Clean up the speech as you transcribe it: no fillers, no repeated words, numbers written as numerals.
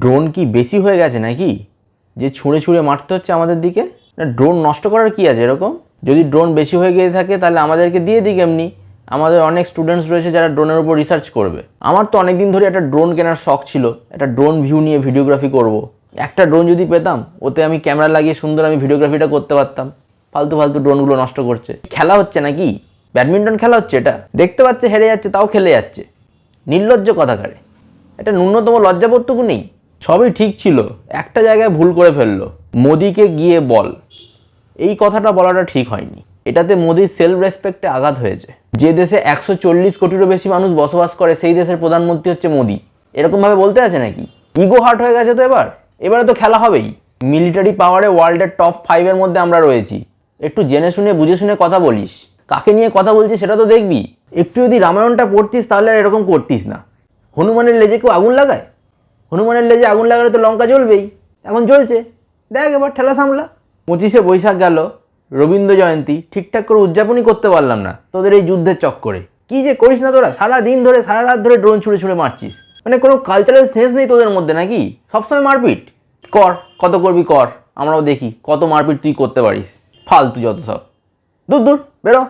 Drone কি বেশি হয়ে গেছে নাকি যে ছুঁড়ে ছুঁড়ে মারতে হচ্ছে আমাদের দিকে? না, ড্রোন নষ্ট করার কি আছে এরকম? যদি ড্রোন বেশি হয়ে গিয়ে থাকে তাহলে আমাদেরকে দিয়ে দিক এমনি। আমাদের অনেক স্টুডেন্টস রয়েছে যারা ড্রোনের উপর রিসার্চ করবে। আমার তো অনেক দিন ধরে একটা ড্রোন কেনার শখ ছিল, একটা ড্রোন ভিউ নিয়ে ভিডিওগ্রাফি করব। একটা ড্রোন যদি পেতাম, ওতে আমি ক্যামেরা লাগিয়ে সুন্দর আমি ভিডিওগ্রাফিটা করতে পারতাম। ফালতু ফালতু ড্রোনগুলো নষ্ট করছে। খেলা হচ্ছে নাকি? ব্যাডমিন্টন খেলা হচ্ছে এটা? দেখতে পাচ্ছে হেরে যাচ্ছে, তাও খেলে যাচ্ছে। নির্লজ্জ কথাকারে। এটা ন্যূনতম লজ্জাবোধটুকু নেই। সবই ঠিক ছিল, একটা জায়গায় ভুল করে ফেললো। মোদিকে গিয়ে বল, এই কথাটা বলাটা ঠিক হয়নি। এটাতে মোদির সেলফ রেসপেক্টে আঘাত হয়েছে। যে দেশে 140 কোটিরও বেশি মানুষ বসবাস করে সেই দেশের প্রধানমন্ত্রী হচ্ছে মোদি। এরকমভাবে বলতে আছে নাকি? ইগো হার্ট হয়ে গেছে তো এবারে তো খেলা হবেই। মিলিটারি পাওয়ারে ওয়ার্ল্ডের টপ 5-এর মধ্যে আমরা রয়েছি। একটু জেনে শুনে বুঝে শুনে কথা বলিস। কাকে নিয়ে কথা বলছিস সেটা তো দেখবি। একটু যদি রামায়ণটা পড়তিস তাহলে আর এরকম করতিস না। হনুমানের লেজে কেউ আগুন লাগায়? হনুমানের লেজে আগুন লাগালে তো লঙ্কা জ্বলবেই। এখন জ্বলছে, দেখ এবার ঠেলা সামলা। 25শে বৈশাখ গেল, রবীন্দ্র জয়ন্তী ঠিকঠাক করে উদযাপনই করতে পারলাম না তোদের এই যুদ্ধের চক্করে। কি যে করিস না তোরা, সারা দিন ধরে সারা রাত ধরে ড্রোন ছুঁড়ে ছুঁড়ে মারছিস। মানে কোনো কালচারাল সেন্স নেই তোদের মধ্যে নাকি? সবসময় মারপিট কর, কত করবি কর, আমরাও দেখি কত মারপিট তুই করতে পারিস। ফালতু যত সব। দূর দূর বেরো।